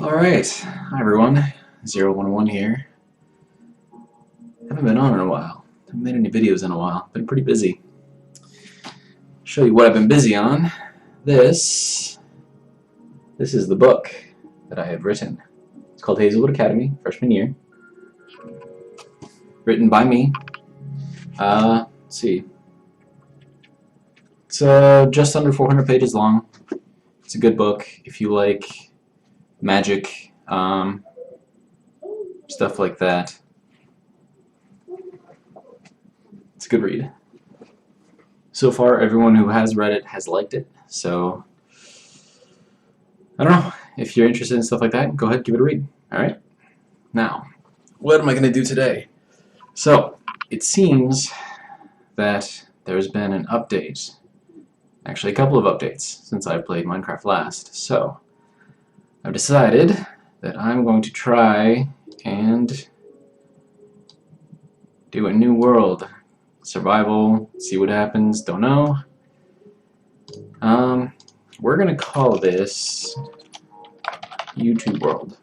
Alright, hi everyone, 011 here. Haven't been on in a while. Haven't made any videos in a while. Been pretty busy. Show you what I've been busy on. This is the book that I have written. It's called Hazelwood Academy, freshman year. Written by me. Let's see. It's just under 400 pages long. It's a good book if you like magic, stuff like that. It's a good read. So far, everyone who has read it has liked it, so I don't know. If you're interested in stuff like that, go ahead and give it a read. Alright? Now, what am I going to do today? So, it seems that there's been an update. Actually, a couple of updates since I played Minecraft last. So, I've decided that I'm going to try and do a new world. Survival, see what happens, don't know. We're gonna call this YouTube World.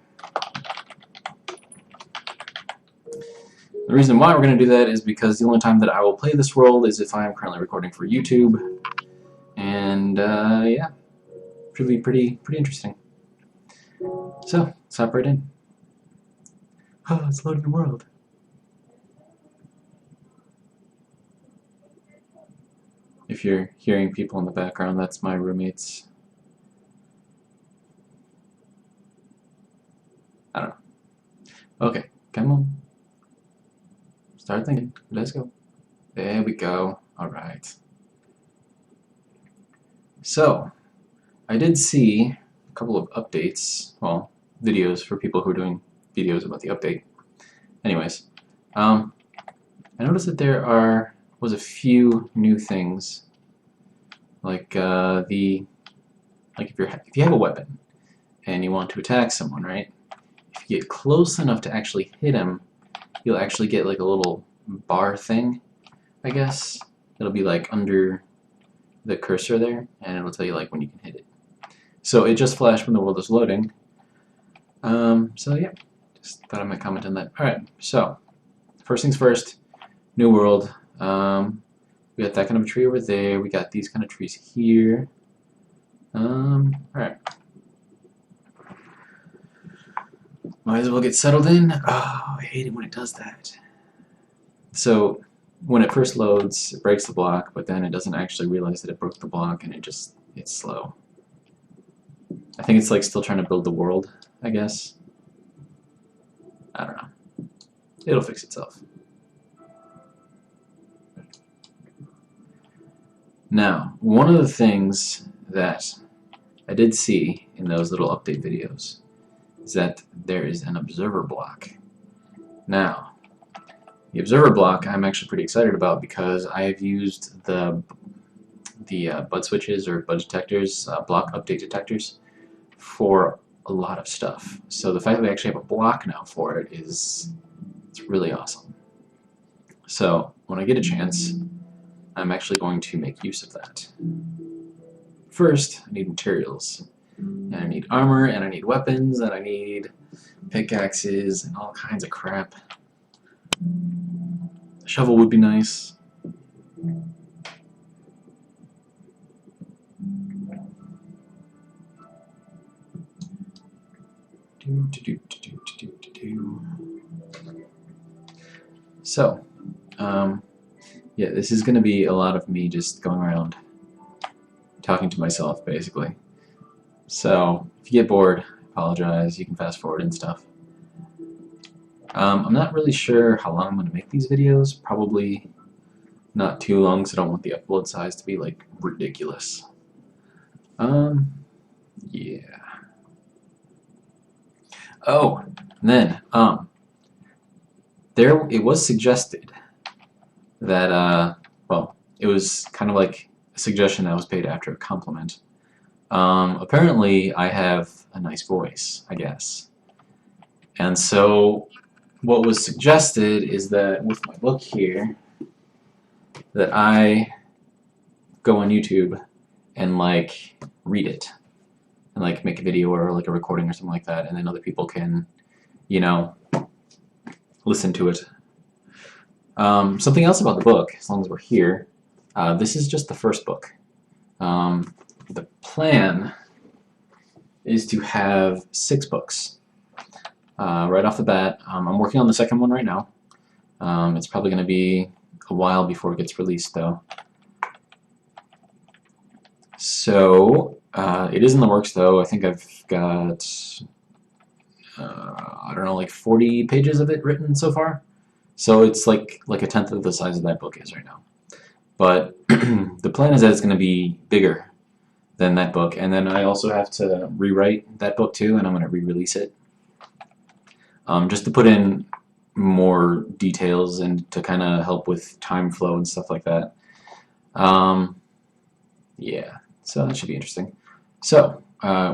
The reason why we're gonna do that is because the only time that I will play this world is if I am currently recording for YouTube. And yeah, should be pretty interesting. So, let's hop right in. Oh, it's loading the world. If you're hearing people in the background, that's my roommates. I don't know. Okay, come on. Start thinking. Let's go. There we go. Alright. So, I did see a couple of updates. Well, videos for people who are doing videos about the update. Anyways, I noticed that there was a few new things, like if you have a weapon and you want to attack someone, right? If you get close enough to actually hit him, you'll actually get like a little bar thing, I guess. It'll be like under the cursor there, and it'll tell you like when you can hit it. So it just flashed when the world is loading. So yeah, just thought I might comment on that. Alright, so first things first, new world. We got that kind of a tree over there. We got these kind of trees here. Alright. Might as well get settled in. Oh, I hate it when it does that. So, when it first loads, it breaks the block, but then it doesn't actually realize that it broke the block, and it's slow. I think it's like still trying to build the world, I guess. I don't know. It'll fix itself. Now, one of the things that I did see in those little update videos is that there is an observer block. Now, the observer block I'm actually pretty excited about because I have used the bud switches or bud detectors, block update detectors, for a lot of stuff. So the fact that we actually have a block now for it it's really awesome. So when I get a chance, I'm actually going to make use of that. First, I need materials. And I need armor, and I need weapons, and I need pickaxes, and all kinds of crap. A shovel would be nice. So, yeah, this is going to be a lot of me just going around talking to myself, basically. So, if you get bored, I apologize, you can fast forward and stuff. I'm not really sure how long I'm going to make these videos, probably not too long because I don't want the upload size to be like ridiculous. Yeah. Oh, and then, it was suggested that, well, it was kind of like a suggestion that was paid after a compliment. Apparently I have a nice voice, I guess. And so what was suggested is that with my book here, that I go on YouTube and like read it. and like make a video or like a recording or something like that, and then other people can, you know, listen to it. Something else about the book, as long as we're here, this is just the first book. The plan is to have 6 books. Right off the bat, I'm working on the second one right now. It's probably going to be a while before it gets released, though. So, it is in the works, though. I think I've got, I don't know, like 40 pages of it written so far. So it's like a tenth of the size of that book is right now. But the plan is that it's going to be bigger than that book, and then I also have to rewrite that book too, and I'm going to re-release it. Just to put in more details and to kind of help with time flow and stuff like that. Yeah, so that should be interesting. So,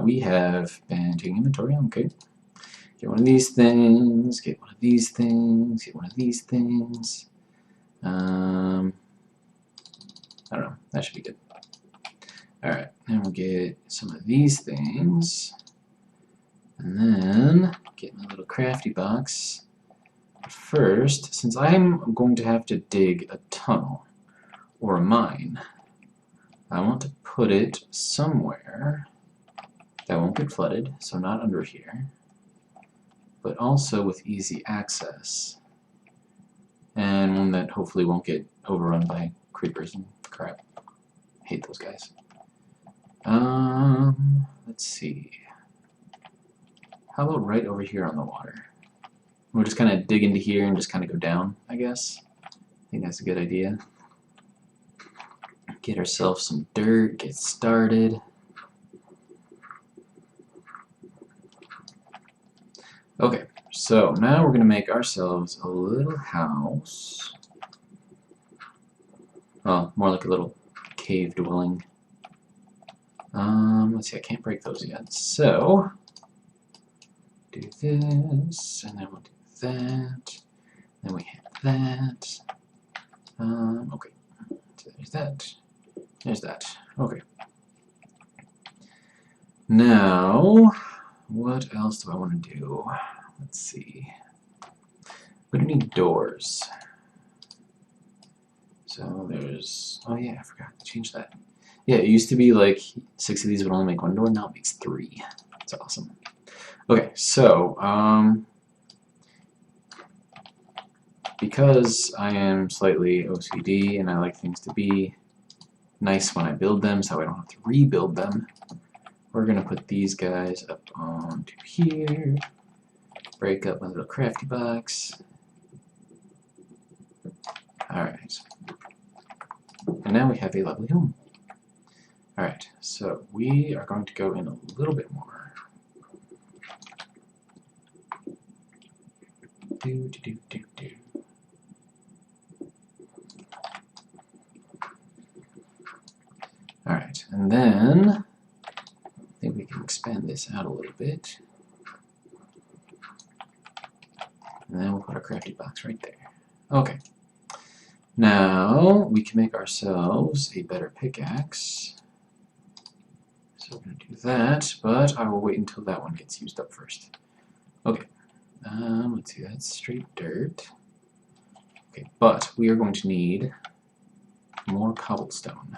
we have been taking inventory, okay. Get one of these things, get one of these things, get one of these things. I don't know, that should be good. Alright, then we'll get some of these things. And then get my little crafty box. But first, since I'm going to have to dig a tunnel or a mine, I want to put it somewhere that won't get flooded, so not under here, but also with easy access, and one that hopefully won't get overrun by creepers and crap. Hate those guys. Let's see. How about right over here on the water? We'll just kind of dig into here and just kind of go down, I guess. I think that's a good idea. Get ourselves some dirt, get started. Okay, so now we're going to make ourselves a little house. Well, more like a little cave dwelling. Let's see, I can't break those yet. So, do this, and then we'll do that. Then we have that. Okay, so there's that. There's that. Okay. Now, what else do I want to do? Let's see. We don't need doors. So there's, oh yeah, I forgot to change that. Yeah, it used to be like 6 of these would only make 1 door, now it makes 3. That's awesome. Okay, so, because I am slightly OCD and I like things to be nice when I build them so I don't have to rebuild them, we're going to put these guys up onto here, break up my little crafty box. Alright. And now we have a lovely home. Alright, so we are going to go in a little bit more. Alright, and then I think we can expand this out a little bit. And then we'll put our crafty box right there. Okay. Now we can make ourselves a better pickaxe. So we're going to do that, but I will wait until that one gets used up first. Okay. Let's see, that's straight dirt. Okay, but we are going to need more cobblestone.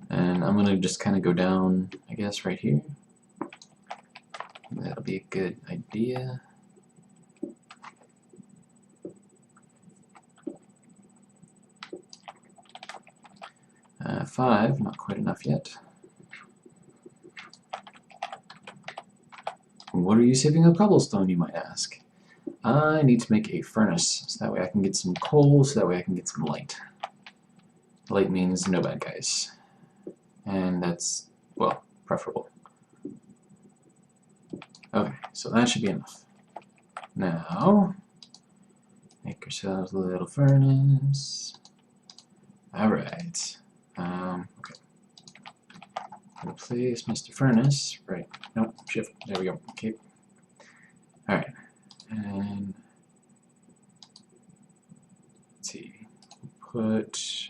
And I'm going to just kind of go down, I guess, right here. That'll be a good idea. Five, not quite enough yet. What are you saving up cobblestone, you might ask? I need to make a furnace, so that way I can get some coal, so that way I can get some light. Light means no bad guys. And that's, well, preferable. Okay, so that should be enough. Now, make ourselves a little furnace. Alright. Okay. Replace Mr. Furnace. Right. Nope. Shift. There we go. Okay. Alright. And let's see. put...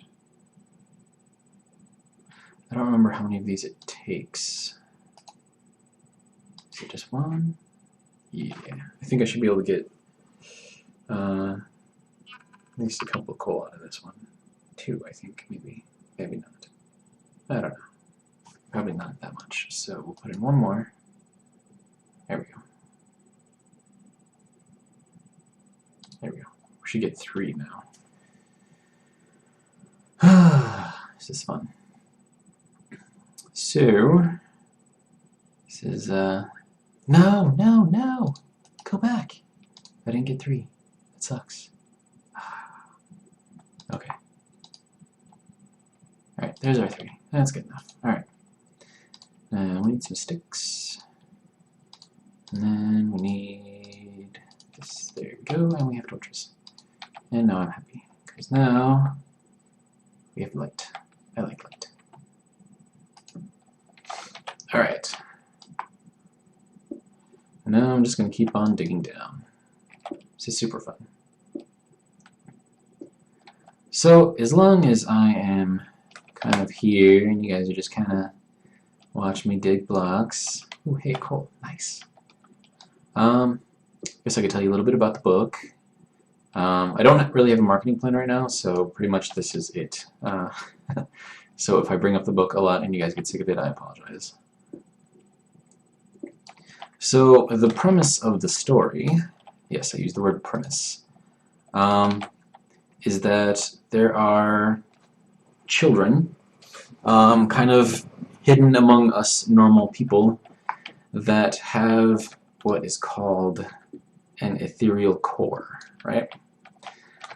I don't remember how many of these it takes. Is it just one? Yeah, I think I should be able to get at least a couple of coal out of this one. 2, I think, maybe. Maybe not. I don't know. Probably not that much. So we'll put in one more. There we go. There we go. We should get 3 now. This is fun. So, this is, no! Go back! I didn't get 3. That sucks. Okay. Alright, there's our 3. That's good enough. Alright. We need some sticks. And then we need this. There we go. And we have torches. And now I'm happy. Because now we have light. I like light. Alright. And now I'm just going to keep on digging down. This is super fun. So, as long as I am kind of here, and you guys are just kind of watch me dig blocks. Ooh, hey, cool. Nice. Guess I could tell you a little bit about the book. I don't really have a marketing plan right now, so pretty much this is it. So if I bring up the book a lot and you guys get sick of it, I apologize. So the premise of the story, yes, I use the word premise, is that there are children kind of hidden among us normal people that have what is called an ethereal core, right?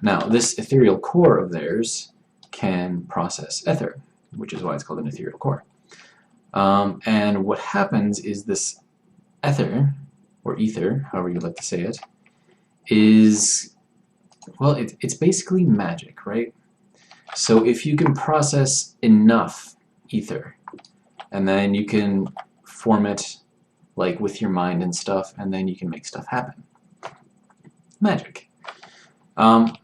Now, this ethereal core of theirs can process ether, which is why it's called an ethereal core. And what happens is this ether, or ether, however you like to say it, is, well, it's basically magic, right? So if you can process enough ether, and then you can form it like with your mind and stuff, and then you can make stuff happen. Magic. And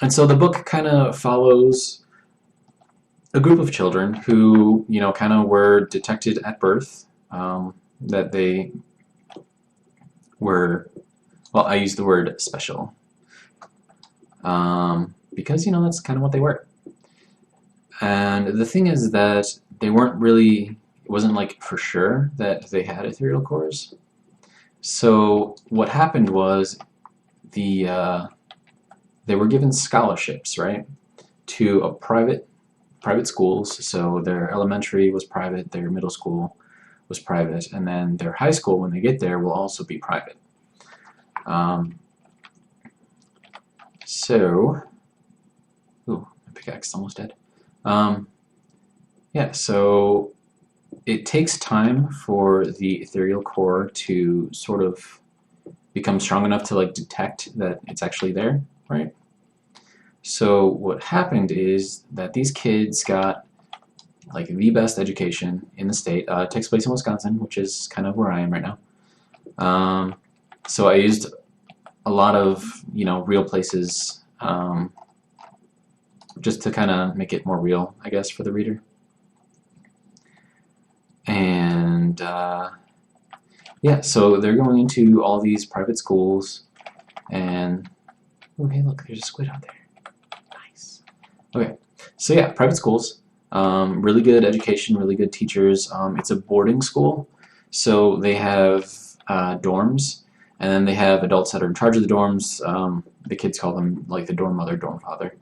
so the book kind of follows a group of children who, you know, kind of were detected at birth, that they were, well, I use the word special, because, you know, that's kind of what they were. And the thing is that they weren't really, it wasn't like for sure that they had ethereal cores. So what happened was they were given scholarships, right, to a private schools. So their elementary was private, their middle school was private, and then their high school, when they get there, will also be private. So, ooh, my pickaxe is almost dead. Yeah, so it takes time for the ethereal core to sort of become strong enough to like detect that it's actually there, right? So what happened is that these kids got like the best education in the state. It takes place in Wisconsin, which is kind of where I am right now. So I used a lot of, you know, real places, just to kind of make it more real, I guess, for the reader. And yeah, so they're going into all these private schools, and oh, hey, look, there's a squid out there. Nice. Okay, so yeah, private schools, really good education, really good teachers. It's a boarding school, so they have dorms, and then they have adults that are in charge of the dorms. The kids call them like the dorm mother, dorm father,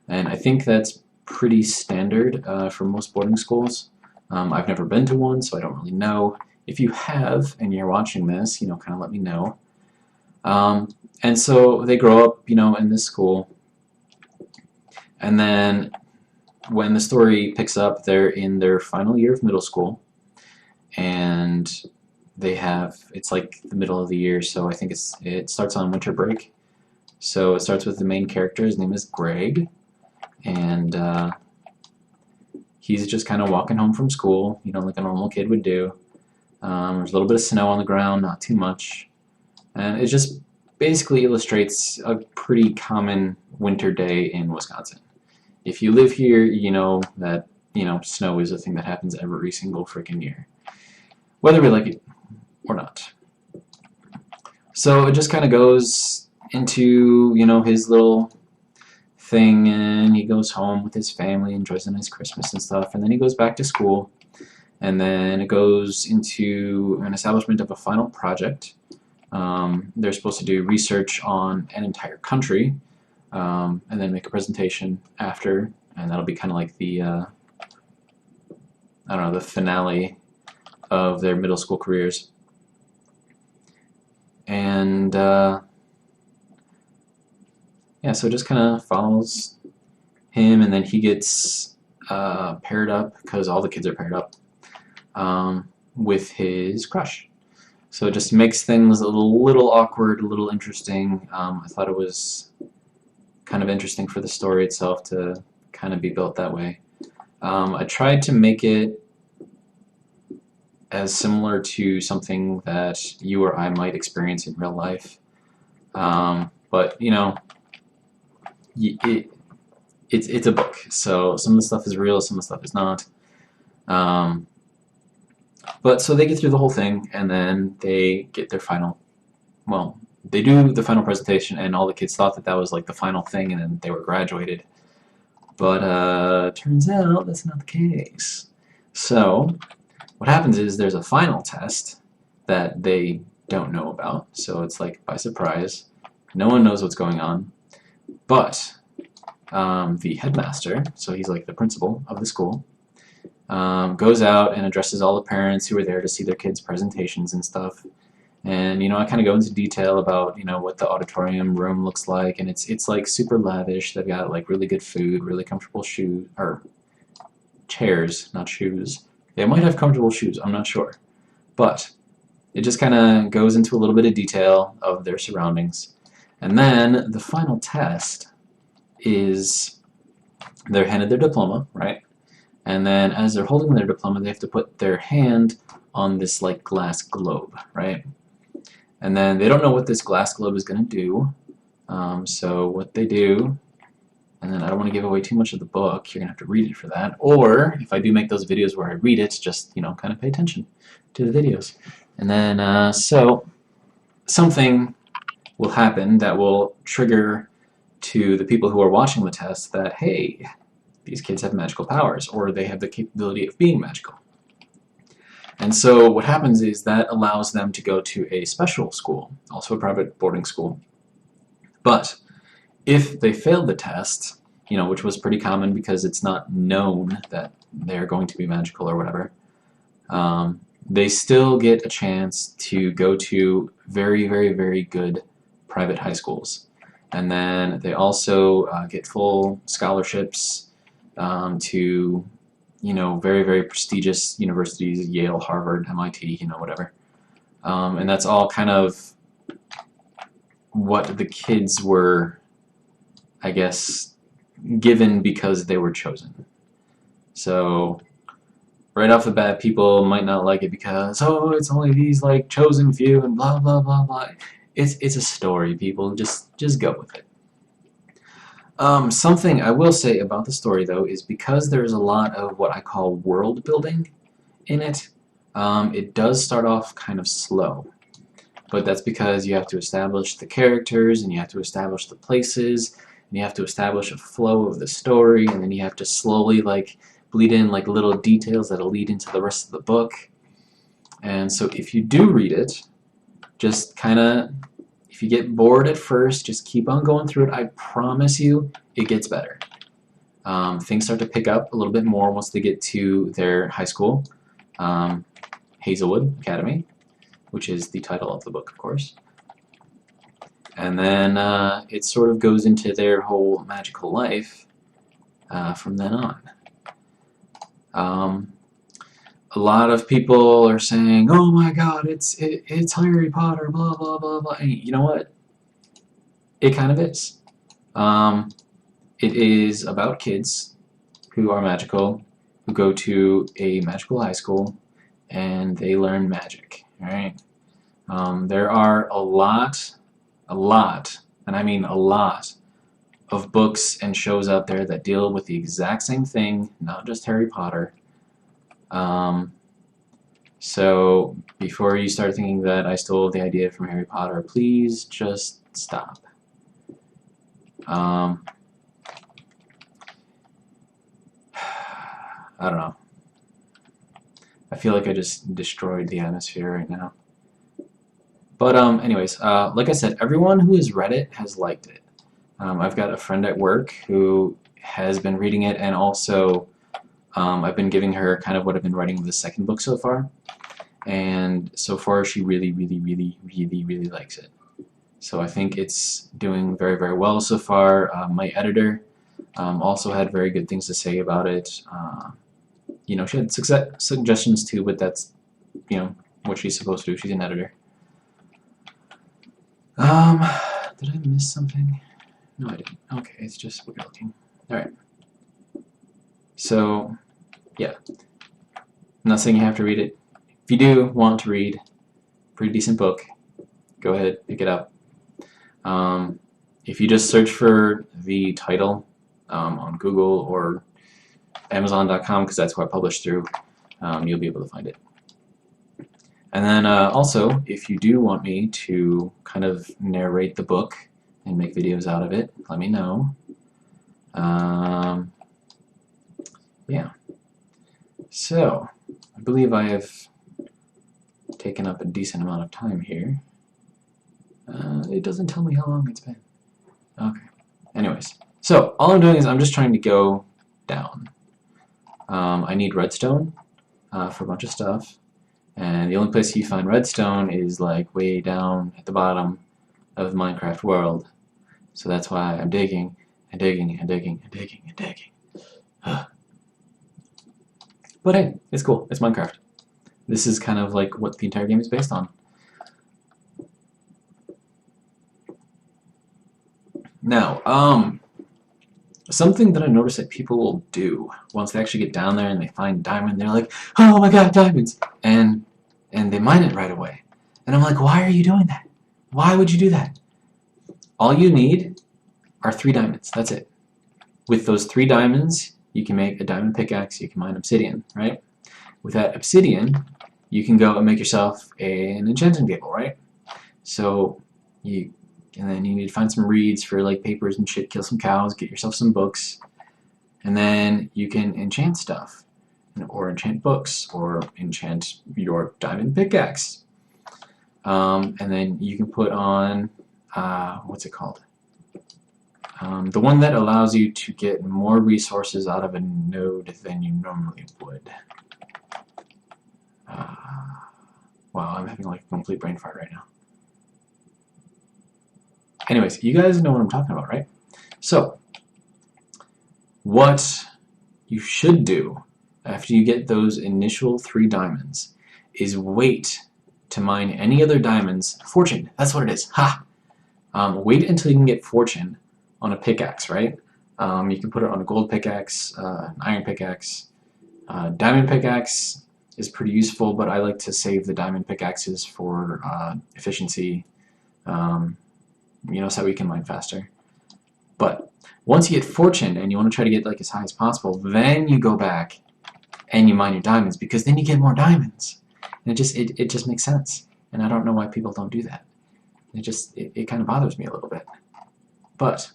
and I think that's pretty standard for most boarding schools. I've never been to one, so I don't really know. If you have and you're watching this, you know, kind of let me know. And so they grow up, you know, in this school, and then when the story picks up, they're in their final year of middle school, and they have, it's like the middle of the year, so I think it starts on winter break. So it starts with the main character. His name is Greg, and he's just kind of walking home from school, you know, like a normal kid would do. There's a little bit of snow on the ground, not too much, and it just basically illustrates a pretty common winter day in Wisconsin. if you live here, you know that snow is a thing that happens every single freaking year, whether we like it or not. So it just kind of goes into his little thing, and he goes home with his family, enjoys a nice Christmas and stuff, and then he goes back to school, and then it goes into an establishment of a final project. They're supposed to do research on an entire country, and then make a presentation after, and that'll be kind of like the I don't know, the finale of their middle school careers. And yeah, so it just kind of follows him, and then he gets paired up, because all the kids are paired up, with his crush. So it just makes things a little awkward, a little interesting. I thought it was kind of interesting for the story itself to kind of be built that way. I tried to make it as similar to something that you or I might experience in real life, but it's a book, so some of the stuff is real, some of the stuff is not. But so they get through the whole thing, and then they get their final, well, they do the final presentation, and all the kids thought that that was like the final thing, and then they were graduated. But turns out that's not the case. So what happens is there's a final test that they don't know about, so it's like by surprise. No one knows what's going on, but the headmaster, so he's like the principal of the school, goes out and addresses all the parents who are there to see their kids' presentations and stuff. And I kind of go into detail about what the auditorium room looks like, and it's like super lavish. They've got like really good food, really comfortable shoes, or chairs, not shoes. They might have comfortable shoes, I'm not sure. But it just kind of goes into a little bit of detail of their surroundings. And then the final test is they're handed their diploma, right? And then as they're holding their diploma, they have to put their hand on this like glass globe, right? And then they don't know what this glass globe is going to do. So what they do, and then I don't want to give away too much of the book, you're going to have to read it for that. Or if I do make those videos where I read it, just kind of pay attention to the videos. And then so something will happen that will trigger to the people who are watching the test that, hey, these kids have magical powers, or they have the capability of being magical. And so what happens is that allows them to go to a special school, also a private boarding school. But if they failed the test, which was pretty common because it's not known that they're going to be magical or whatever, they still get a chance to go to very, very, very good private high schools. And then they also get full scholarships to very, very prestigious universities, Yale, Harvard, MIT, whatever. And that's all kind of what the kids were, I guess, given because they were chosen. So right off the bat, people might not like it because, oh, it's only these like chosen few and blah blah blah blah. It's a story, people. Just go with it. Something I will say about the story, though, is because there's a lot of what I call world building in it, it does start off kind of slow. But that's because you have to establish the characters, and you have to establish the places, and you have to establish a flow of the story, and then you have to slowly like bleed in like little details that'll lead into the rest of the book. And so if you do read it, just kind of, if you get bored at first, just keep on going through it. I promise you, it gets better. Things start to pick up a little bit more once they get to their high school, Hazelwood Academy, which is the title of the book, of course. And then it sort of goes into their whole magical life from then on. A lot of people are saying, "Oh my God, it's Harry Potter, blah blah blah blah." And you know what? It kind of is. It is about kids who are magical, who go to a magical high school, and they learn magic. All right. There are a lot, and I mean a lot, of books and shows out there that deal with the exact same thing, not just Harry Potter. So before you start thinking that I stole the idea from Harry Potter, please just stop. I don't know. I feel like I just destroyed the atmosphere right now. But anyways, like I said, everyone who has read it has liked it. I've got a friend at work who has been reading it, and also I've been giving her kind of what I've been writing with the second book so far. And so far she really likes it. So I think it's doing very, very well so far. My editor also had very good things to say about it. You know, she had suggestions too, but that's, you know, what she's supposed to do. She's an editor. Did I miss something? No, I didn't. Okay, it's just what you're looking. Alright. So, yeah. I'm not saying you have to read it. If you do want to read a pretty decent book, go ahead, pick it up. If you just search for the title on Google or Amazon.com, because that's who I publish through, you'll be able to find it. And then also, if you do want me to kind of narrate the book and make videos out of it, let me know. Yeah. So, I believe I have taken up a decent amount of time here. It doesn't tell me how long it's been. Okay. Anyways, so all I'm doing is I'm just trying to go down. I need redstone for a bunch of stuff, and the only place you find redstone is like way down at the bottom of the Minecraft world. So that's why I'm digging and digging and digging and digging and digging. But hey, it's cool. It's Minecraft. This is kind of like what the entire game is based on. Now, something that I noticed that people will do once they actually get down there and they find diamond, they're like, oh my god, diamonds! And they mine it right away. And I'm like, why are you doing that? Why would you do that? All you need are 3 diamonds. That's it. With those 3 diamonds, you can make a diamond pickaxe, you can mine obsidian, right? With that obsidian, you can go and make yourself an enchanting table, right? So, and then you need to find some reeds for like papers and shit, kill some cows, get yourself some books, and then you can enchant stuff, or enchant books, or enchant your diamond pickaxe. And then you can put on, what's it called? The one that allows you to get more resources out of a node than you normally would. Wow, I'm having like a complete brain fart right now. Anyways, you guys know what I'm talking about, right? So, what you should do after you get those initial 3 diamonds is wait to mine any other diamonds. Fortune, that's what it is. Ha! Wait until you can get fortune on a pickaxe, right? You can put it on a gold pickaxe, an iron pickaxe. Diamond pickaxe is pretty useful, but I like to save the diamond pickaxes for efficiency, you know, so we can mine faster. But once you get fortune and you want to try to get like as high as possible, then you go back and you mine your diamonds, because then you get more diamonds. And it just makes sense. And I don't know why people don't do that. It kind of bothers me a little bit. But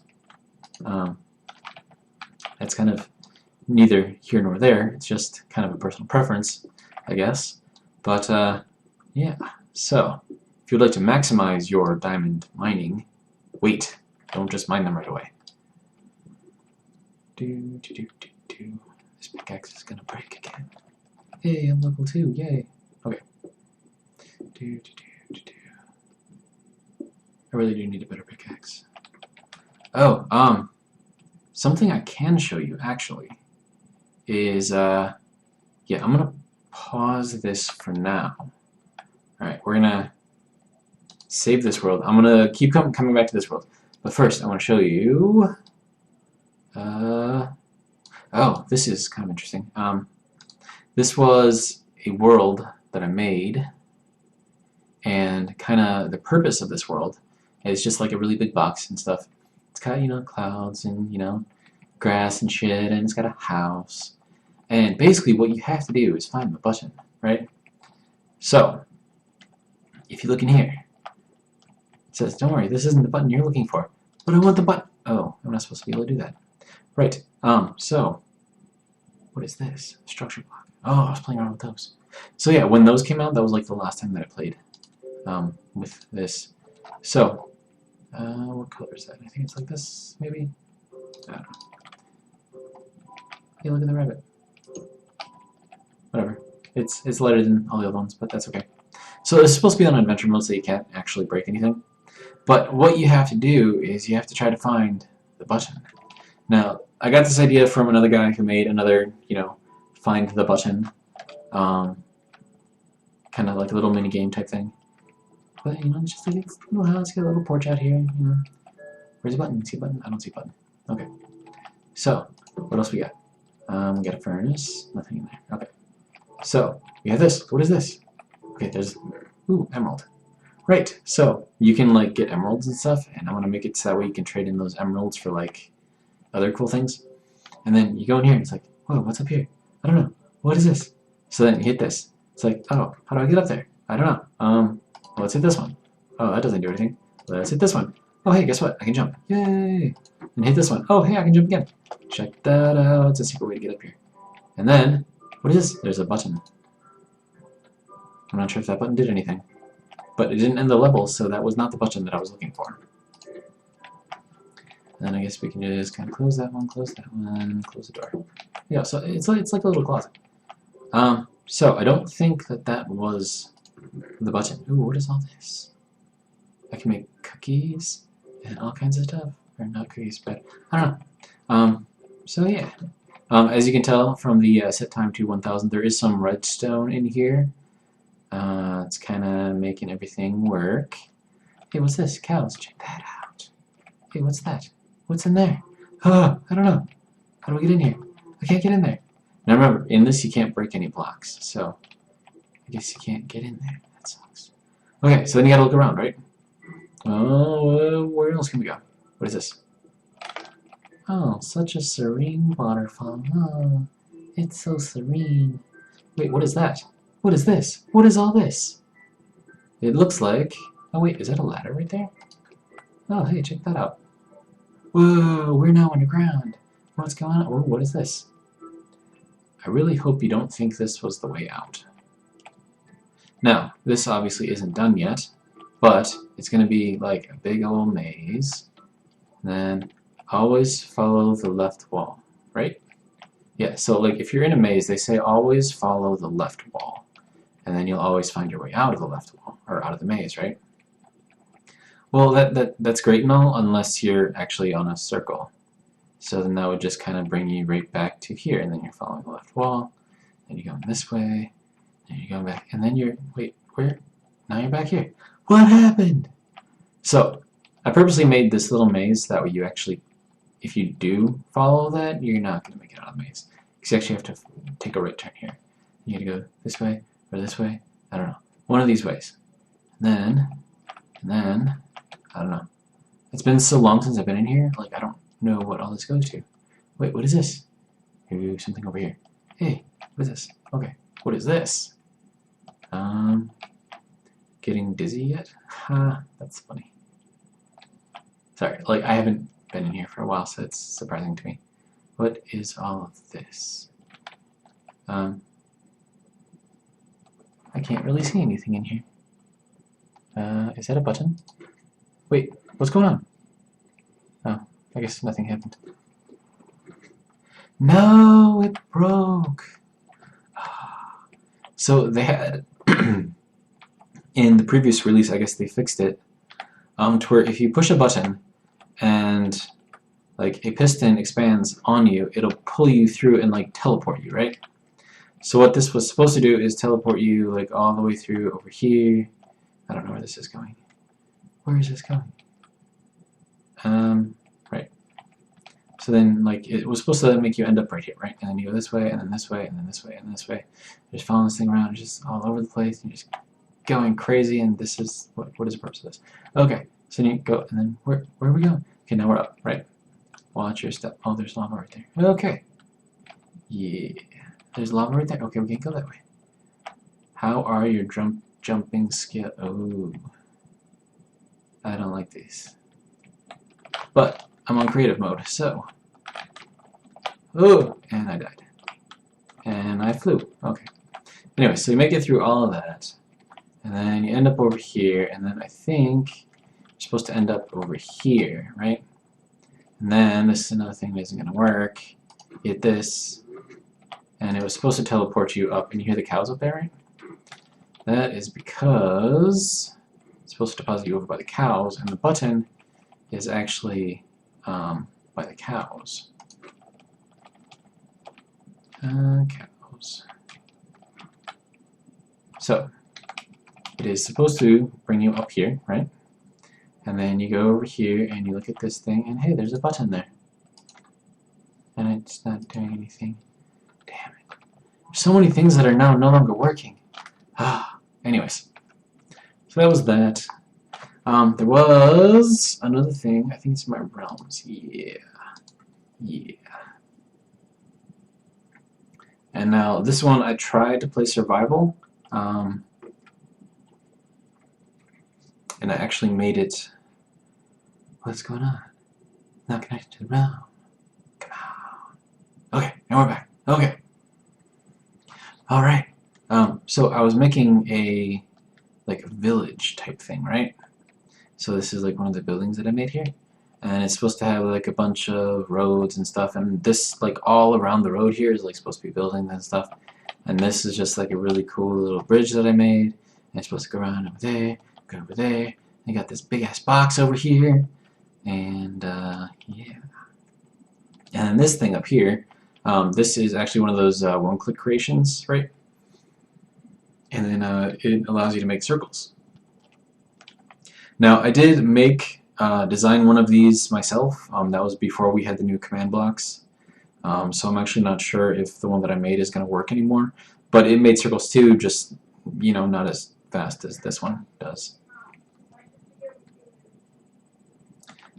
that's kind of neither here nor there. It's just kind of a personal preference, I guess. But yeah, so if you'd like to maximize your diamond mining, wait. Don't just mine them right away. This pickaxe is gonna break again. Hey, I'm level 2, yay. Okay. I really do need a better pickaxe. Oh, something I can show you actually is, yeah, I'm gonna pause this for now. Alright, we're gonna save this world. I'm gonna keep coming back to this world. But first, I want to show you, oh, this is kind of interesting. This was a world that I made, and kind of the purpose of this world is just like a really big box and stuff. It's got, you know, clouds and, you know, grass and shit, and it's got a house. And basically what you have to do is find the button, right? So, if you look in here, it says, don't worry, this isn't the button you're looking for. But I want the button. Oh, I'm not supposed to be able to do that. Right, so, what is this? Structure block. Oh, I was playing around with those. So yeah, when those came out, that was like the last time that I played with this. So, what color is that? I think it's like this, maybe? I don't know. Hey, look at the rabbit. Whatever. It's lighter than all the other ones, but that's okay. So it's supposed to be on adventure mode, so you can't actually break anything. But what you have to do is you have to try to find the button. Now, I got this idea from another guy who made another, you know, find the button, kind of like a little mini game type thing. But you know, it's just like a little house, got a little porch out here. You know, where's the button? See a button? I don't see a button. Okay. So, what else we got? We got a furnace. Nothing in there. Okay. So we have this. What is this? Okay, there's emerald. Right. So you can like get emeralds and stuff, and I want to make it so that way you can trade in those emeralds for like other cool things. And then you go in here, and it's like, whoa, what's up here? I don't know. What is this? So then you hit this. It's like, oh, how do I get up there? I don't know. Well, let's hit this one. Oh, that doesn't do anything. Let's hit this one. Oh, hey, guess what? I can jump. Yay! And hit this one. Oh, hey, I can jump again. Check that out. It's a secret way to get up here. And then, what is this? There's a button. I'm not sure if that button did anything. But it didn't end the level, so that was not the button that I was looking for. And then I guess we can just kind of close that one, close the door. Yeah, so it's like a little closet. So I don't think that was the button. Ooh, what is all this? I can make cookies and all kinds of stuff. Or not cookies, but I don't know. So yeah. As you can tell from the set time to 1000, there is some redstone in here. It's kind of making everything work. Hey, what's this? Cows. Check that out. Hey, what's that? What's in there? I don't know. How do I get in here? I can't get in there. Now remember, in this you can't break any blocks, so I guess you can't get in there. That sucks. Okay, so then you gotta look around, right? Oh, where else can we go? What is this? Oh, such a serene waterfall. Oh, it's so serene. Wait, what is that? What is this? What is all this? It looks like... Oh wait, is that a ladder right there? Oh, hey, check that out. Whoa, we're now underground. What's going on? Oh, what is this? I really hope you don't think this was the way out. Now, this obviously isn't done yet, but it's going to be like a big old maze. Then always follow the left wall, right? Yeah, so like if you're in a maze, they say always follow the left wall. And then you'll always find your way out of the left wall, or out of the maze, right? Well, that's great and all, unless you're actually on a circle. So then that would just kind of bring you right back to here, and then you're following the left wall, and you're going this way, and you're going back, and then you're, wait, where? Now you're back here. What happened? So, I purposely made this little maze, that way you actually, if you do follow that, you're not going to make it out of the maze. Because you actually have to take a right turn here. You gotta go this way, or this way, I don't know. One of these ways. And then, I don't know. It's been so long since I've been in here, like I don't know what all this goes to. Wait, what is this? Ooh, something over here. Hey, what is this? Okay, what is this? Getting dizzy yet? That's funny. Sorry, like I haven't been in here for a while, so it's surprising to me. What is all of this? I can't really see anything in here. Is that a button? Wait, what's going on? Oh, I guess nothing happened. No, it broke! So they had, in the previous release, I guess they fixed it, to where if you push a button and like a piston expands on you, it'll pull you through and like teleport you, right? So what this was supposed to do is teleport you like all the way through over here. I don't know where this is going. Where is this going? Right. So then like it was supposed to make you end up right here, right? And then you go this way, and then this way, and then this way, and this way. You're just following this thing around, just all over the place, and you're just going crazy, and this is what is the purpose of this? Okay, so then you go, and then where are we going? Okay, now we're up, right? Watch your step. Oh, there's lava right there. Okay. Yeah. There's lava right there. Okay, we can go that way. How are your jumping skill? Oh. I don't like these. But I'm on creative mode, so. Oh, and I died. And I flew. Okay. Anyway, so you make it through all of that. And then you end up over here, and then I think you're supposed to end up over here, right? And then this is another thing that isn't going to work. You hit this, and it was supposed to teleport you up, and you hear the cows up there, right? That is because it's supposed to deposit you over by the cows, and the button is actually by the cows. Cows. So, it is supposed to bring you up here, right? And then you go over here and you look at this thing, and hey, there's a button there. And it's not doing anything. Damn it. There's so many things that are now no longer working. Anyways. So that was that. There was another thing. I think it's my realms. Yeah. And now this one I tried to play survival. And I actually made it. What's going on? Not connected to the realm. Come on. Okay, now we're back. Okay. Alright. So I was making a village type thing, right? So this is like one of the buildings that I made here. And it's supposed to have like a bunch of roads and stuff, and this like all around the road here is like supposed to be buildings and stuff. And this is just like a really cool little bridge that I made. And it's supposed to go around over there, go over there. I got this big ass box over here. And yeah. And then this thing up here, this is actually one of those one-click creations, right? And then it allows you to make circles. Now I did design one of these myself. That was before we had the new command blocks. So I'm actually not sure if the one that I made is going to work anymore. But it made circles too, just not as fast as this one does.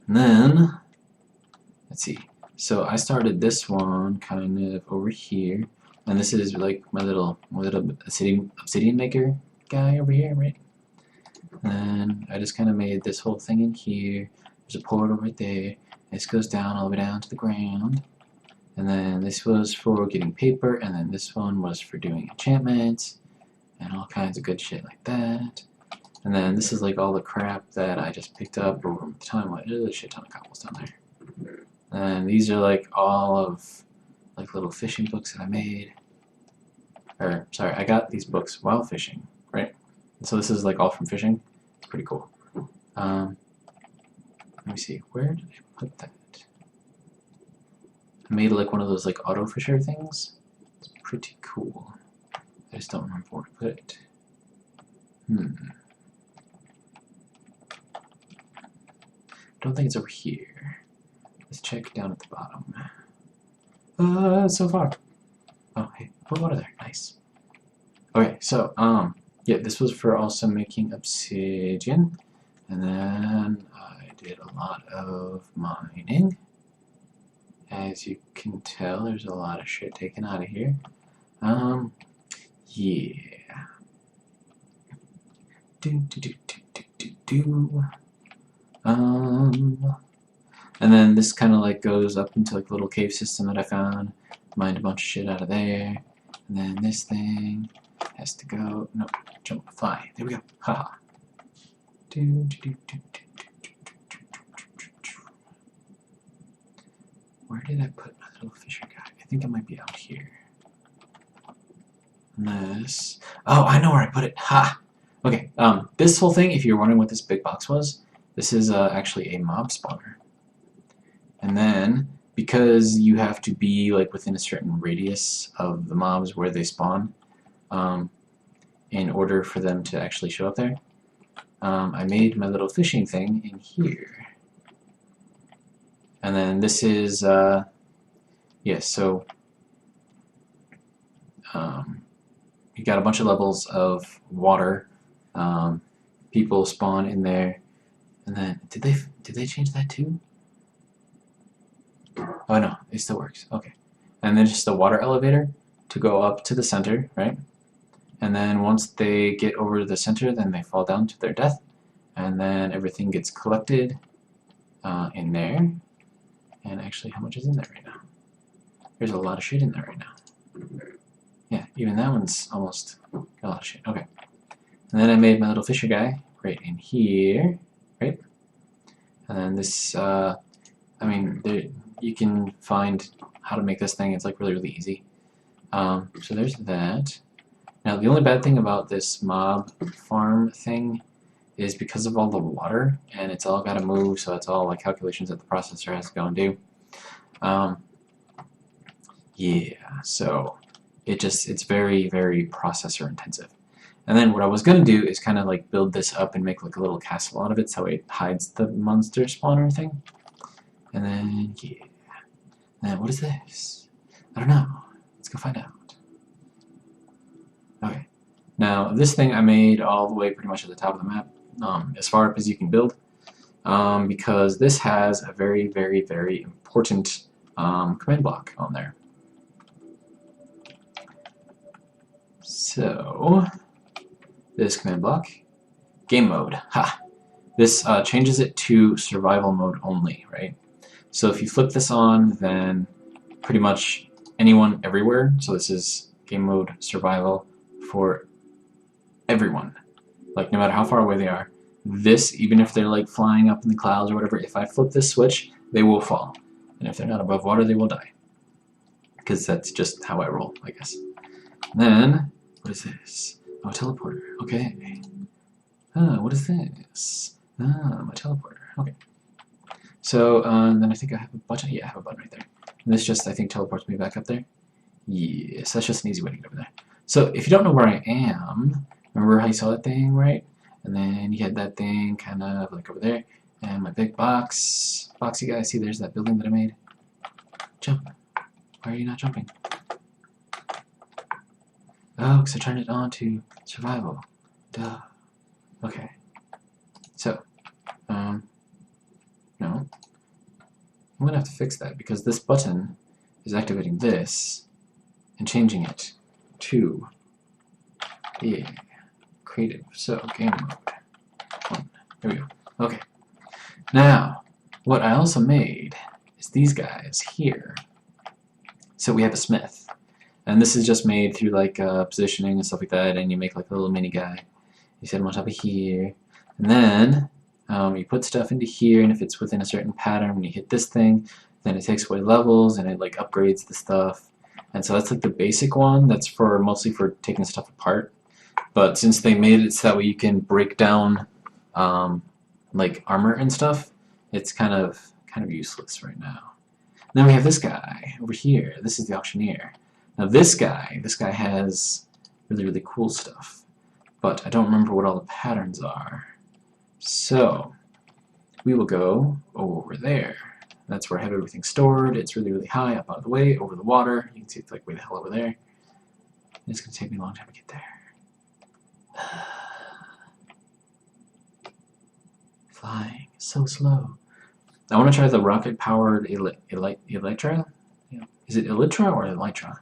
And then let's see. So I started this one kind of over here, and this is like my little obsidian maker guy over here, right? And I just kind of made this whole thing in here. There's a portal right there. This goes down all the way down to the ground. And then this was for getting paper, and then this one was for doing enchantments and all kinds of good shit like that. And then this is like all the crap that I just picked up over the time. There's a shit ton of cobblestone there. And these are like all of like little fishing books that I made. Or sorry, I got these books while fishing, right? So this is like all from fishing. It's pretty cool. Let me see, where did I put that? I made like one of those like auto fisher things. It's pretty cool. I just don't remember where to put it. Don't think it's over here. Let's check down at the bottom. So far. Oh, hey, put water there. Nice. Okay, so yeah, this was for also making obsidian, and then I did a lot of mining. As you can tell, there's a lot of shit taken out of here. Yeah. And then this kind of like goes up into like a little cave system that I found. Mined a bunch of shit out of there. And then this thing has to go. No, jump, fly. There we go. Haha. Where did I put my little fisher guy? I think it might be out here. This. Oh, I know where I put it. Ha! Okay, this whole thing, if you're wondering what this big box was, this is actually a mob spawner. And then, because you have to be like within a certain radius of the mobs where they spawn, in order for them to actually show up there, I made my little fishing thing in here. And then this is, yes, so you got a bunch of levels of water. People spawn in there, and then did they change that too? Oh no, it still works. Okay. And then just a water elevator to go up to the center, right? And then once they get over to the center, then they fall down to their death. And then everything gets collected in there. And actually, how much is in there right now? There's a lot of shit in there right now. Yeah, even that one's almost got a lot of shit. Okay. And then I made my little fisher guy right in here, right? And then this, I mean, there, you can find how to make this thing. It's like really, really easy. So there's that. Now, the only bad thing about this mob farm thing is because of all the water, and it's all got to move, so it's all like calculations that the processor has to go and do. Yeah, so it's very, very processor intensive. And then what I was gonna do is kind of like build this up and make like a little castle out of it, so it hides the monster spawner thing. And then yeah, and then what is this? I don't know. Let's go find out. Okay. Now this thing I made all the way pretty much at the top of the map, as far up as you can build, because this has a very, very, very important command block on there. So this command block, game mode. Ha! This changes it to survival mode only, right? So if you flip this on, then pretty much anyone everywhere. So this is game mode survival for everyone. Like no matter how far away they are. This, even if they're like flying up in the clouds or whatever, if I flip this switch, they will fall. And if they're not above water, they will die. Because that's just how I roll, I guess. And then, what is this? Oh, teleporter. Okay. What is this? My teleporter. Okay. So, then I think I have a button. Yeah, I have a button right there. And this just, I think, teleports me back up there. Yes, that's just an easy way to get over there. So, if you don't know where I am, remember how you saw that thing, right? And then you had that thing kind of like over there. And my big boxy guy, see there's that building that I made? Jump. Why are you not jumping? Oh, because I turned it on to survival. Duh. Okay. So, no. I'm gonna have to fix that because this button is activating this and changing it to creative. So, game mode 1. There we go. Okay. Now, what I also made is these guys here. So we have a smith. And this is just made through like positioning and stuff like that, and you make like a little mini guy. You set him on top of here. And then you put stuff into here, and if it's within a certain pattern, when you hit this thing, then it takes away levels and it like upgrades the stuff. And so that's like the basic one. That's for mostly for taking stuff apart. But since they made it so that way you can break down like armor and stuff, it's kind of useless right now. And then we have this guy over here. This is the auctioneer. Now this guy has really, really cool stuff. But I don't remember what all the patterns are. So we will go over there. That's where I have everything stored. It's really, really high up out of the way, over the water. You can see it's like way the hell over there. It's going to take me a long time to get there. Flying so slow. I want to try the rocket-powered Elytra. Is it Elytra or Elytra?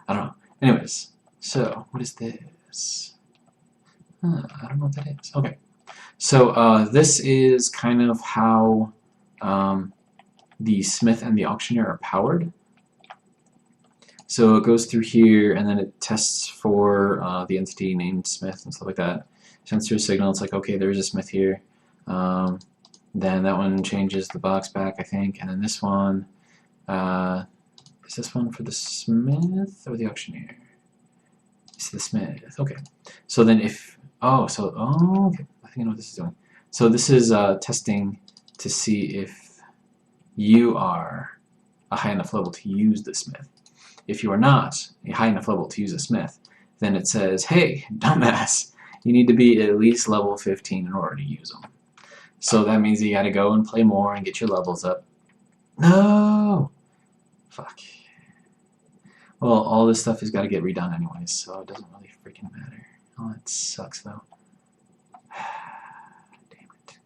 I don't know. Anyways, so what is this? I don't know what that is. Okay. So this is kind of how the smith and the auctioneer are powered. So it goes through here, and then it tests for the entity named smith and stuff like that. Sends through a signal. It's like, okay, there's a smith here. Then that one changes the box back, I think, and then this one. Is this one for the smith or the auctioneer? It's the smith. Okay. So then if okay. I think I know what this is doing. So this is testing to see if you are a high enough level to use the smith. If you are not a high enough level to use a smith, then it says, hey, dumbass, you need to be at least level 15 in order to use them. So that means you gotta go and play more and get your levels up. No! Fuck. Well, all this stuff has got to get redone anyways, so it doesn't really freaking matter. Oh, it sucks though. Damn it.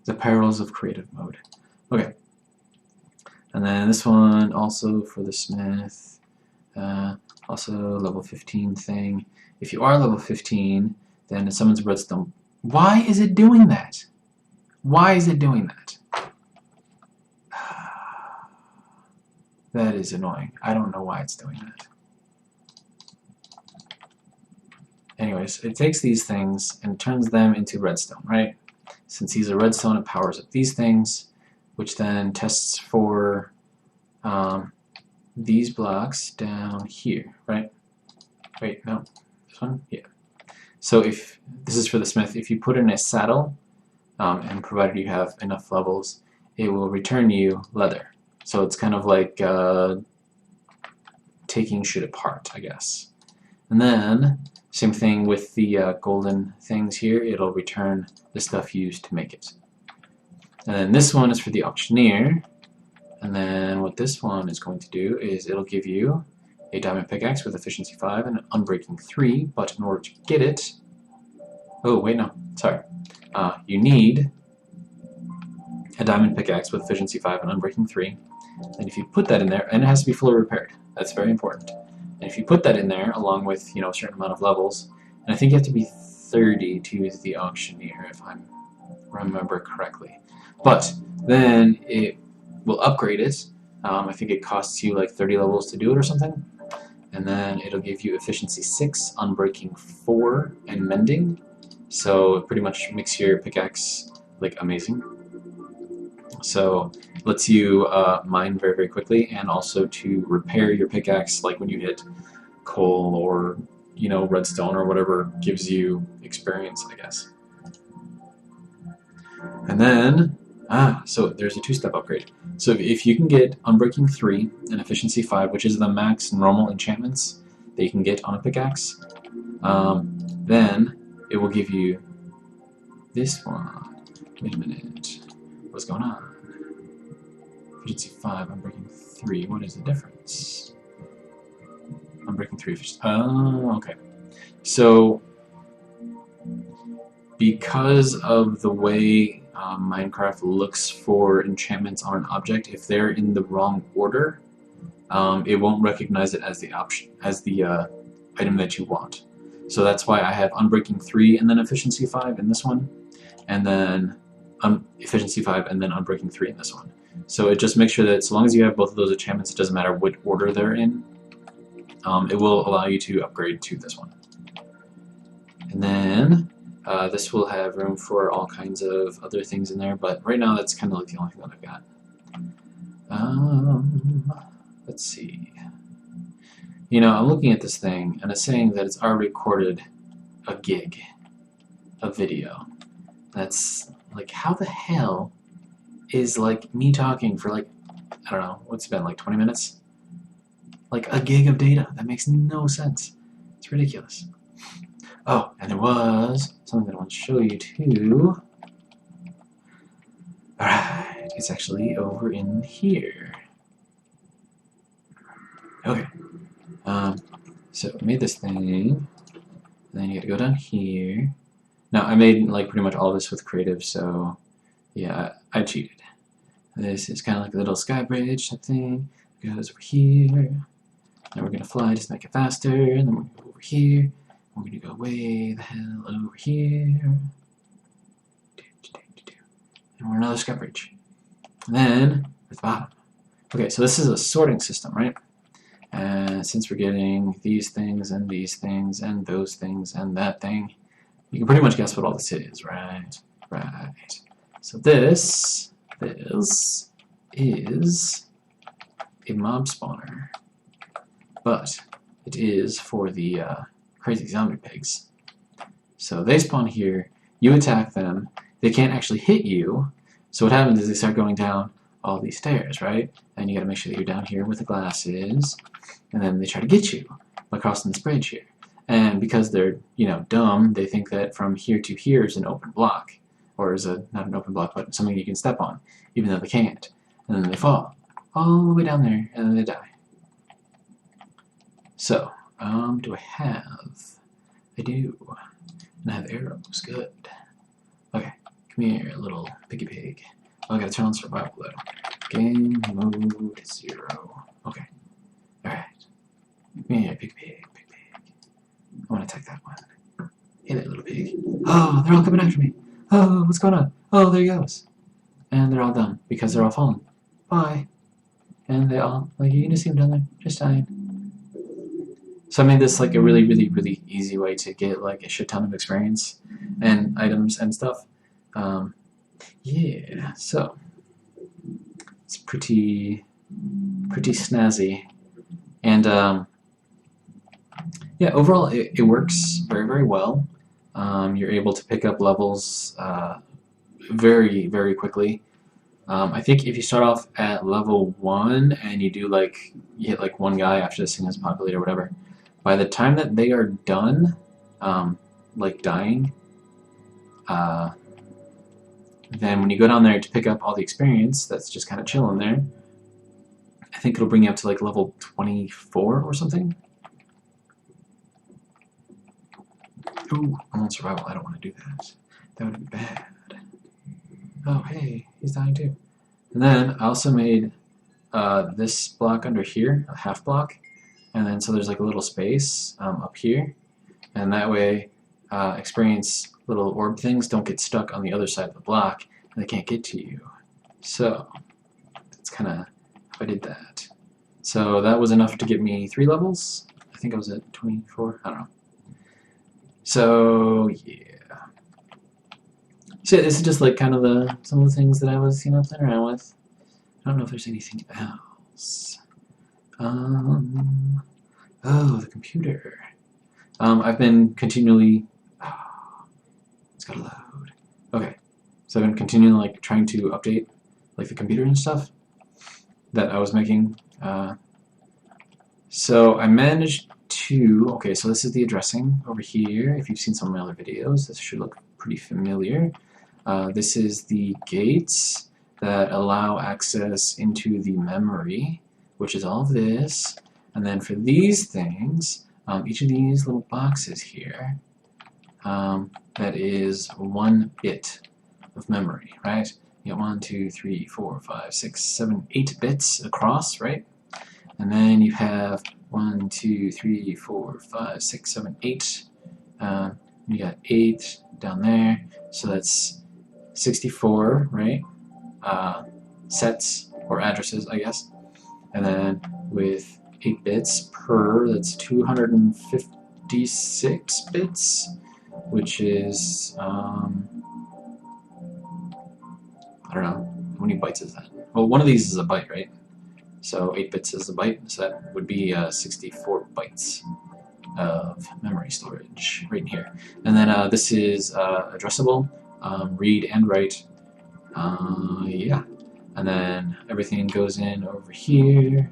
The perils of creative mode. Okay. And then this one also for the smith, also level 15 thing. If you are level 15, then it summons redstone. Why is it doing that? Why is it doing that? That is annoying. I don't know why it's doing that. Anyways, it takes these things and turns them into redstone, right? Since these are redstone, it powers up these things, which then tests for these blocks down here, right? Wait, no, this one? Yeah. So if this is for the smith, if you put in a saddle, and provided you have enough levels, it will return you leather. So it's kind of like taking shit apart, I guess. And then, same thing with the golden things here, it'll return the stuff used to make it. And then this one is for the auctioneer, and then what this one is going to do is it'll give you a diamond pickaxe with efficiency 5 and an unbreaking 3, but in order to get it, oh wait no, sorry, you need a diamond pickaxe with efficiency 5 and unbreaking 3, and if you put that in there, and it has to be fully repaired, that's very important, and if you put that in there along with, you know, a certain amount of levels, and I think you have to be 30 to use the auctioneer if I remember correctly, but then it will upgrade it. I think it costs you like 30 levels to do it or something, and then it'll give you efficiency 6, unbreaking 4, and mending, so it pretty much makes your pickaxe like amazing. So it lets you mine very, very quickly, and also to repair your pickaxe, like when you hit coal or, you know, redstone or whatever gives you experience, I guess. And then, so there's a 2-step upgrade. So if you can get unbreaking 3 and efficiency 5, which is the max normal enchantments that you can get on a pickaxe, then it will give you this one. Wait a minute. What's going on? Efficiency 5, unbreaking 3. What is the difference? Unbreaking 3 efficiency. Oh, okay. So, because of the way Minecraft looks for enchantments on an object, if they're in the wrong order, it won't recognize it as the item that you want. So that's why I have unbreaking 3 and then efficiency 5 in this one, and then efficiency 5 and then unbreaking 3 in this one. So it just makes sure that as long as you have both of those enchantments, it doesn't matter what order they're in, it will allow you to upgrade to this one. And then this will have room for all kinds of other things in there, but right now that's kind of like the only thing that I've got. Let's see. You know, I'm looking at this thing, and it's saying that it's already recorded a gig of video. That's like, how the hell is like me talking for like, I don't know, what's it been, like 20 minutes? Like a gig of data. That makes no sense. It's ridiculous. Oh, and there was something that I want to show you too. Alright, it's actually over in here. Okay. So I made this thing, and then you gotta go down here. Now I made like pretty much all of this with creative, so yeah, I cheated. This is kind of like a little sky bridge type thing. It goes over here. Now we're gonna fly just to make it faster, and then we're gonna go over here. We're gonna go way the hell over here. And we're another sky bridge. And then at the bottom. Okay, so this is a sorting system, right? And since we're getting these things and these things and those things and that thing, you can pretty much guess what all this is, right? Right. So this is a mob spawner, but it is for the crazy zombie pigs. So they spawn here, you attack them, they can't actually hit you, so what happens is they start going down all these stairs, right? And you gotta make sure that you're down here with the glasses, and then they try to get you by crossing this bridge here. And because they're, you know, dumb, they think that from here to here is an open block, or is not an open block, but something you can step on, even though they can't. And then they fall all the way down there, and then they die. So, do I have? I do. And I have arrows. Good. Okay, come here, little piggy pig. Oh, I gotta turn on survival though. Game mode 0. Okay. Alright. Yeah, pig. I want to attack that one. Hey there, little pig. Oh, they're all coming after me. Oh, what's going on? Oh, there he goes. And they're all done because they're all fallen. Bye. And they all, like, you can just see them down there, just dying. So I made this like a really easy way to get like a shit ton of experience and items and stuff. Yeah, so it's pretty snazzy, and yeah, overall it works very well. You're able to pick up levels very quickly. I think if you start off at level 1 and you do like you hit like one guy after this thing is populated or whatever, by the time that they are done, like dying, then when you go down there to pick up all the experience that's just kind of chilling there, I think it'll bring you up to like level 24 or something. Ooh, I'm on survival. I don't want to do that. That would be bad. Oh, hey, he's dying too. And then I also made this block under here, a half block, and then so there's like a little space up here, and that way experience little orb things don't get stuck on the other side of the block and they can't get to you. So that's kind of how I did that. So that was enough to get me 3 levels. I think I was at 24. I don't know. So yeah. So this is just like kind of some of the things that I was playing around with. I don't know if there's anything else. Oh, the computer. I've been continually. It's gotta load. Okay, so I've been continually like trying to update like the computer and stuff that I was making. So I managed to. Okay, so this is the addressing over here. If you've seen some of my other videos, this should look pretty familiar. This is the gates that allow access into the memory, which is all of this. And then for these things, each of these little boxes here, that is 1 bit of memory, right? You got 1, 2, 3, 4, 5, 6, 7, 8 bits across, right? And then you have 1, 2, 3, 4, 5, 6, 7, 8. You got 8 down there, so that's 64, right? Sets or addresses, I guess. And then with 8 bits per, that's 256 bits, which is, I don't know, how many bytes is that? Well, one of these is a byte, right? So 8 bits is a byte, so that would be 64 bytes of memory storage right in here. And then this is addressable, read and write. Yeah. And then everything goes in over here.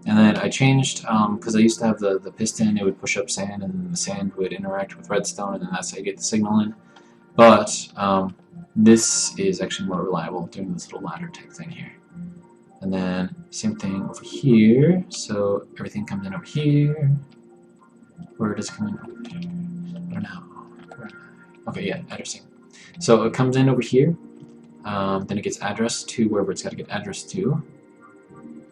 And then I changed, because I used to have the piston, it would push up sand, and then the sand would interact with redstone, and then that's how you get the signal in. But this is actually more reliable, doing this little ladder type thing here. And then same thing over here, so everything comes in over here. Where does it come in over here? I don't know. Okay, yeah, addressing. So it comes in over here, then it gets addressed to wherever it's got to get addressed to.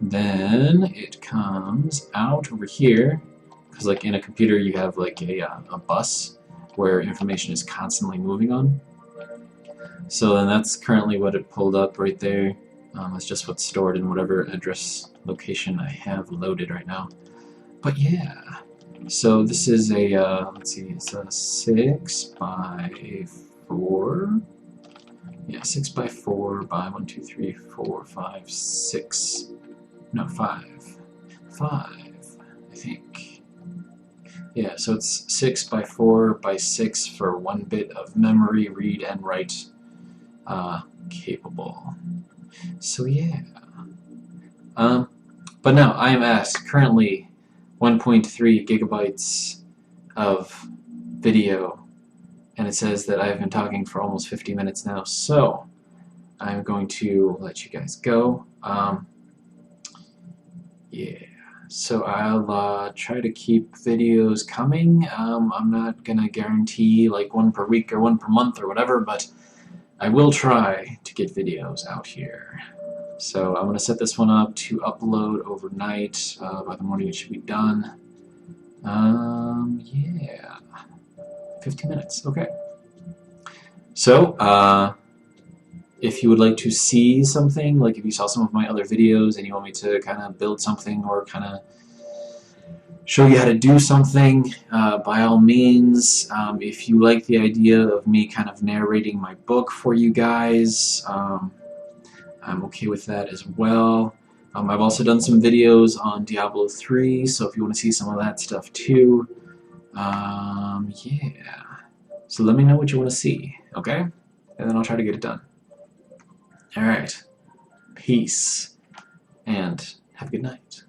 Then it comes out over here, because like in a computer you have like a bus where information is constantly moving on. So then that's currently what it pulled up right there. It's just what's stored in whatever address location I have loaded right now. But yeah, so this is a, let's see, it's a 6 by 4. Yeah, 6 by 4 by 1, 2, 3, 4, 5, 6. No, 5. 5, I think. Yeah, so it's 6 by 4 by 6 for 1 bit of memory, read and write capable. So yeah. But now I am at currently 1.3 gigabytes of video, and it says that I've been talking for almost 50 minutes now, so I'm going to let you guys go. Yeah, so I'll try to keep videos coming. I'm not gonna guarantee like 1 per week or 1 per month or whatever, but I will try to get videos out here. So I'm going to set this one up to upload overnight. By the morning it should be done. Yeah, 15 minutes, okay. So, if you would like to see something, like if you saw some of my other videos and you want me to kind of build something or kind of show you how to do something, by all means. If you like the idea of me kind of narrating my book for you guys, I'm okay with that as well. I've also done some videos on Diablo 3, so if you want to see some of that stuff too, yeah. So let me know what you want to see, okay? And then I'll try to get it done. Alright. Peace. And have a good night.